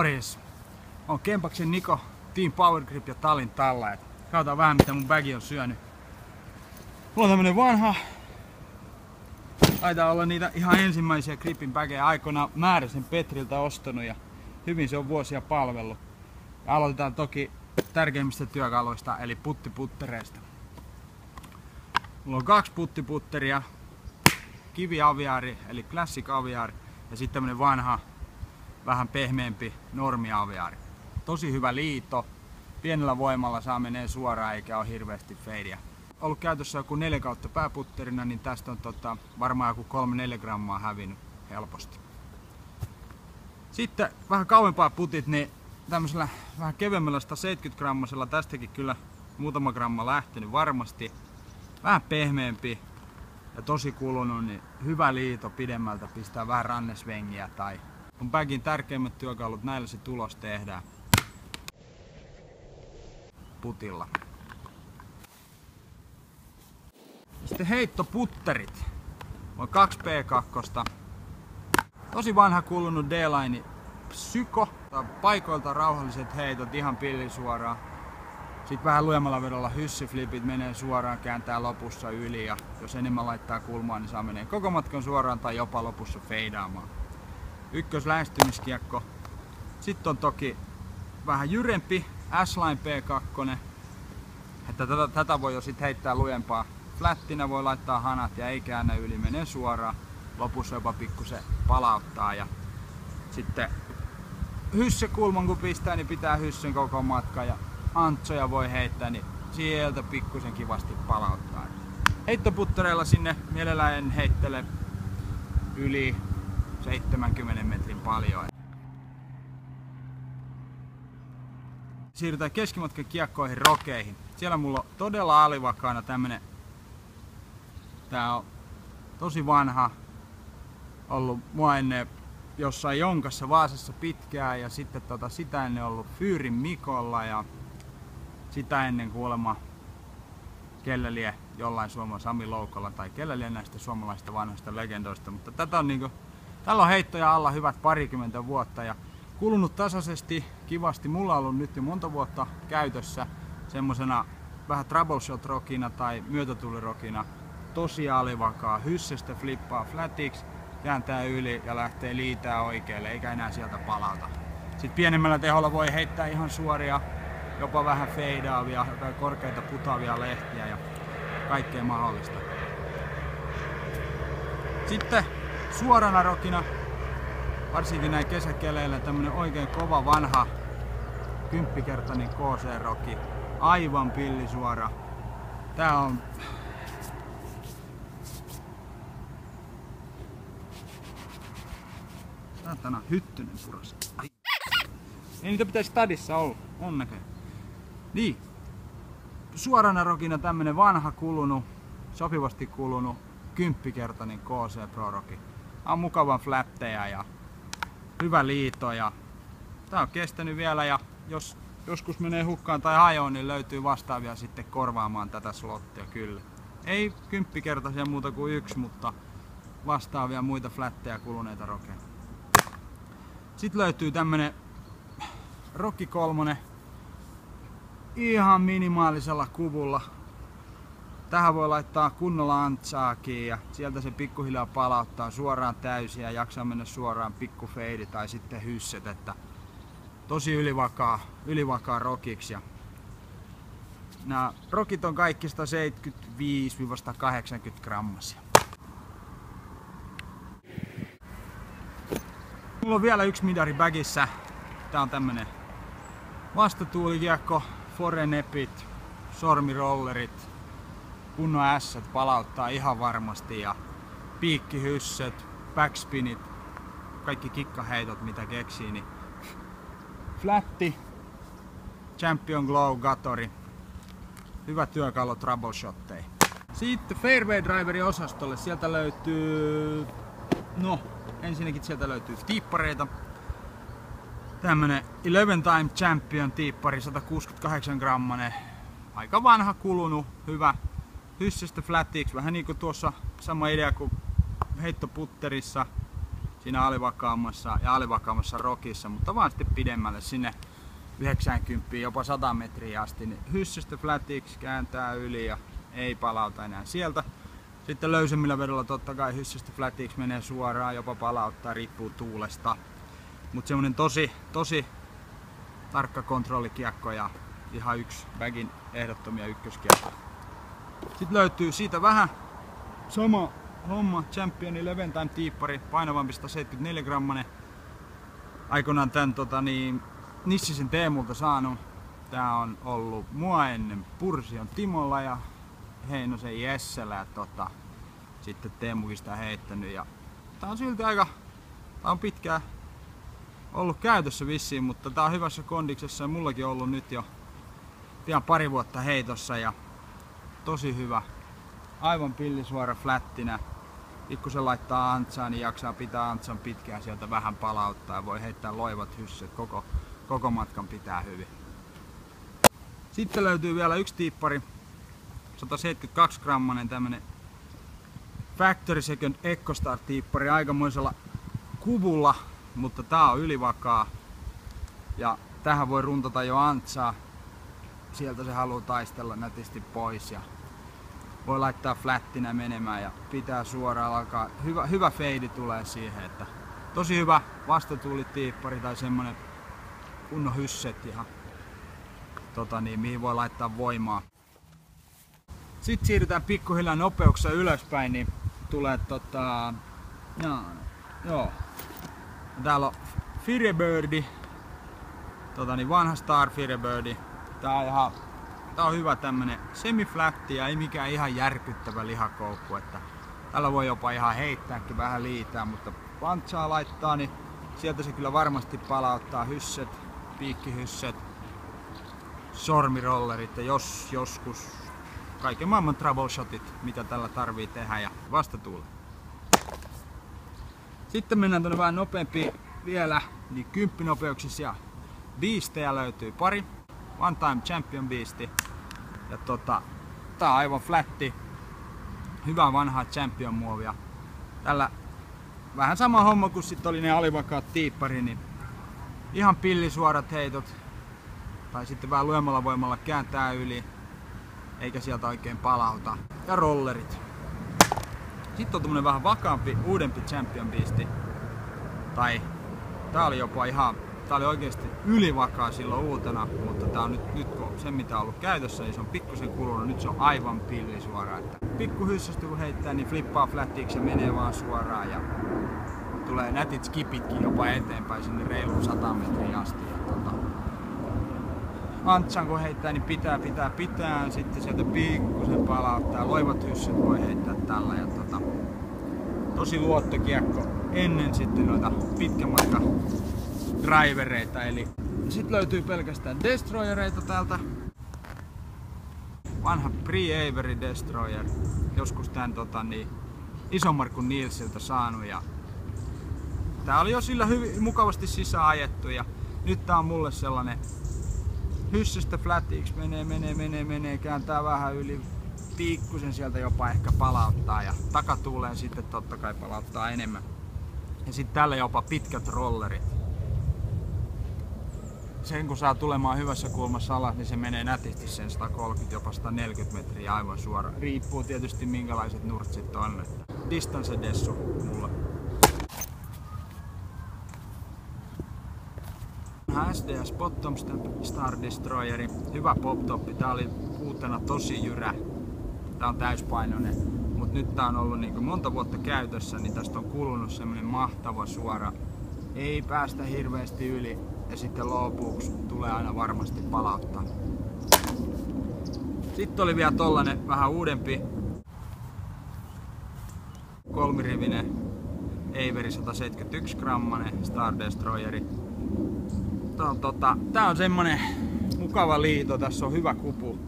Morjes! On Kempaksen Niko, Team Power Grip ja Talin talla. Katsotaan vähän mitä mun bagi on syönyt. Mulla on tämmönen vanha. Taitaa olla niitä ihan ensimmäisiä gripin bageja aikoinaan Määräsen Petriltä ostanut ja hyvin se on vuosia palvellut. Ja aloitetaan toki tärkeimmistä työkaluista eli puttiputtereista. Mulla on 2 puttiputteria, kiviaviaari eli Classic Aviaari ja sitten tämmönen vanha, vähän pehmeämpi normiaviaari. Tosi hyvä liito, pienellä voimalla saa menee suoraan eikä ole hirveästi feidiä. Ollut käytössä joku 4 kautta pääputterina, niin tästä on varmaan joku 3-4 grammaa hävinnyt helposti. Sitten vähän kauempaa putit, niin tämmöisellä vähän kevyemmällä 170 grammasella tästäkin kyllä muutama gramma lähtenyt varmasti. Vähän pehmeämpi ja tosi kulunut, niin hyvä liito pidemmältä pistää vähän rannesvengiä tai on bagin tärkeimmät työkalut, näillä se tulos tehdään putilla. Sitten heittoputterit. On 2 P2. Tosi vanha kulunut D-line Psyko. Paikoilta rauhalliset heitot ihan pillisuoraan. Sitten vähän lujemmalla vedolla hyssyflipit menee suoraan, kääntää lopussa yli ja jos enemmän laittaa kulmaa, niin saa menee koko matkan suoraan tai jopa lopussa feidaamaan. Ykkös lähestymiskiekko. Sitten on toki vähän jyrempi S-line P2. Että tätä voi jo sit heittää lujempaa. Flättinä voi laittaa hanat ja ei käännä yli, menee suoraan. Lopussa jopa pikkusen palauttaa ja sitten hyssykulman kun pistää, niin pitää hyssyn koko matka ja antsoja voi heittää, niin sieltä pikkusen kivasti palauttaa. Heittoputtereilla sinne mielellään en heittele yli 70 metrin paljon. Siirrytään keskimatkan kiekkoihin, rokeihin. Siellä mulla on todella alivakaana tämmönen. Tää on tosi vanha. Ollut mua ennen jossain Jonkassa Vaasassa pitkään ja sitten sitä ennen ollut Fyyrin Mikolla ja sitä ennen kuulemma kellä lie jollain Suomen Sami Loukolla tai kellä lie näistä suomalaisista vanhoista legendoista, mutta tätä on tällä on heittoja alla hyvät parikymmentä vuotta ja kulunut tasaisesti kivasti. Mulla on ollut nyt jo monta vuotta käytössä semmosena vähän troubleshot-rokina tai myötätulirokina. Tosi alivakaa, hyssestä flippaa flatiksi, kääntää yli ja lähtee liitää oikealle eikä enää sieltä palauta. Sitten pienemmällä teholla voi heittää ihan suoria, jopa vähän feidaavia, jotain korkeita putaavia lehtiä ja kaikkea mahdollista. Sitten suorana rokina, varsinkin näin kesäkeleillä, tämmönen oikein kova vanha 10-kertainen KC-roki. Aivan pillisuora. Tää on saatana hyttynen puras. Ei niitä pitäisi stadissa olla, on näköjään. Niin. Suorana rokina tämmönen vanha kulunut, sopivasti kulunut 10-kertainen KC Pro Roki. On mukavan flättejä ja hyvä liito ja tää on kestänyt vielä ja jos joskus menee hukkaan tai hajoon, niin löytyy vastaavia sitten korvaamaan tätä slottia kyllä. Ei 10-kertaisia muuta kuin 1, mutta vastaavia muita flättejä kuluneita rokeja. Sitten löytyy tämmönen Rocky 3 ihan minimaalisella kuvulla. Tähän voi laittaa kunnolla antsaakin ja sieltä se pikkuhiljaa palauttaa suoraan täysin ja jaksaa mennä suoraan pikku feidi tai sitten hysset, että tosi ylivakaa rokiksi. Ja nämä rokit on kaikki 175-180 grammasia. Mulla on vielä yksi midari bagissa. Tää on tämmönen vastatuulikiekko, forenepit, sormirollerit, kunnon ässät palauttaa ihan varmasti ja piikkihysset, backspinit, kaikki kikkaheitot mitä keksii, niin flatti, Champion Glow, Gatori, hyvä työkalu troubleshotteihin. Sitten fairway driverin osastolle, sieltä löytyy, ensinnäkin sieltä löytyy tiippareita. Tämmönen 11 Time Champion tiippari, 168 grammanen, aika vanha kulunut, hyvä. Hyssestä flatiksi, vähän niinku tuossa sama idea kuin heittoputterissa. siinä alivakaammassa ja alivakaammassa rokissa, mutta vaan sitten pidemmälle sinne 90 jopa 100 metriä asti. Niin hyssystä flatiksi, kääntää yli ja ei palauta enää sieltä. Sitten löysemmillä vedolla totta kai hyssystä flatiksi menee suoraan, jopa palauttaa, riippuu tuulesta. Mutta semmonen tosi tarkka kontrollikiekko ja ihan yksi bagin ehdottomia ykköskiekkoja. Sitten löytyy siitä vähän sama homma, Championin Leventime tiippari, painavampi 174 grammanen. Aikoinaan tän Nissisen Teemulta saanut. Tää on ollut mua ennen Pursion Timolla ja Heinosen Jessellä ja sitten Teemukin sitä heittänyt. Ja tää on silti tää on pitkään ollut käytössä vissiin, mutta tää on hyvässä kondiksessa ja mullakin on ollut nyt jo pian pari vuotta heitossa ja tosi hyvä. Aivan pillisuora flättinä. Pikkusen laittaa antsaan, niin jaksaa pitää antsan pitkään sieltä vähän palauttaa ja voi heittää loivat hyssyt. Koko matkan pitää hyvin. Sitten löytyy vielä yksi tiippari. 172 grammanen tämmönen Factory Second EcoStar tiippari aikamoisella kuvulla, mutta tää on ylivakaa. Ja tähän voi runtata jo antsaa. Sieltä se haluaa taistella nätisti pois ja voi laittaa flättinä menemään ja pitää suoraan alkaa. Hyvä feidi tulee siihen, että tosi hyvä vastatuulitiippari tai semmonen kunnon hysset ihan, mihin voi laittaa voimaa. Sitten siirrytään pikkuhiljaa nopeuksessa ylöspäin, niin tulee täällä on Firebirdi, vanha Star Firebirdi. Tää on hyvä tämmönen semiflätti ja ei mikään ihan järkyttävä lihakoukku, että tällä voi jopa ihan heittääkin vähän liitää, mutta pantsaa laittaa, niin sieltä se kyllä varmasti palauttaa hysset, piikkihysset, sormirollerit ja jos joskus kaiken maailman troubleshotit, mitä tällä tarvii tehdä ja vastatuule. Sitten mennään tuonne vähän nopeampiin vielä, niin 10 nopeuksisia biistejä löytyy pari. One Time Champion biisti. Ja tää on aivan flätti. Hyvää vanhaa Champion muovia. Tällä vähän sama homma kuin sit oli ne alivakaat tiippari, niin ihan pillisuorat heitot. Tai sitten vähän lyömällä voimalla kääntää yli. Eikä sieltä oikein palauta. Ja rollerit. Sitten on tämmönen vähän vakaampi, uudempi Champion biisti. Tää oli jopa tää oli oikeesti ylivakaa silloin uutena, mutta tää on nyt kun se mitä on ollut käytössä, niin se on pikkusen kulunut, nyt se on aivan pillisuora. Pikku hyssästä kun heittää, niin flippaa flättiksi ja menee vaan suoraan ja tulee nätit skipitkin jopa eteenpäin sinne reiluun 100 metriä asti. Antsan kun heittää, niin pitää, sitten sieltä pikkusen palauttaa, loivat hyssyt voi heittää tällä ja tosi luottokiekko ennen sitten noita pitkän matkan drivereita, eli sit löytyy pelkästään destroyereita täältä. Vanha Pre-Avery Destroyer, joskus tän Iso-Markku Nilsiltä saanut ja tää oli jo sillä hyvin mukavasti sisään ajettu ja nyt tää on mulle sellainen hyssystä flatiksi menee, kääntää vähän yli, pikkusen sieltä jopa ehkä palauttaa ja takatuuleen sitten totta kai palauttaa enemmän. Ja sitten tällä jopa pitkät rollerit. Sen kun saa tulemaan hyvässä kulmassa alas, niin se menee nätisti sen 130 jopa 140 metriä aivan suoraan. Riippuu tietysti minkälaiset nurtsit on. Distance dessu mulla. SDS Bottom Star Destroyeri. Hyvä pop-toppi. Tää oli uutena tosi jyrä. Tää on täyspainoinen. Mut nyt tää on ollut niin monta vuotta käytössä, niin tästä on kulunut semmonen mahtava suora. Ei päästä hirveästi yli. Ja sitten lopuksi tulee aina varmasti palauttaa. Sitten oli vielä tollanen vähän uudempi kolmirivinen Avery 171 grammanen Star Destroyeri. Tää on semmonen mukava liito, tässä on hyvä kupu.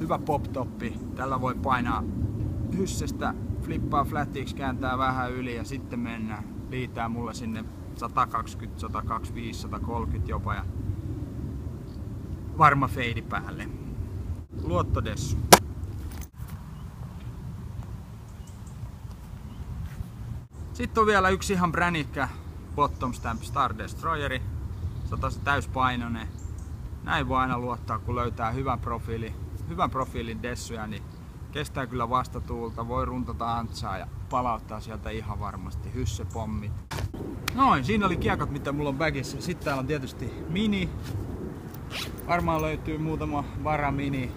Hyvä pop-toppi. Tällä voi painaa hyssestä, flippaa flatiksi, kääntää vähän yli ja sitten mennään. Liitää mulle sinne 120, 125, 130 jopa ja varma feidi päälle. Luottodessu. Sitten on vielä yksi ihan bränikkä Bottom Stamp Star Destroyeri. Se on tosi täyspainoinen. Näin voi aina luottaa, kun löytää hyvän profiilin dessuja, niin kestää kyllä vastatuulta, voi runtata antsaa ja palauttaa sieltä ihan varmasti hyssepommit. Noin, siinä oli kiekot, mitä mulla on bagissa. Sitten täällä on tietysti mini. Varmaan löytyy muutama varamini.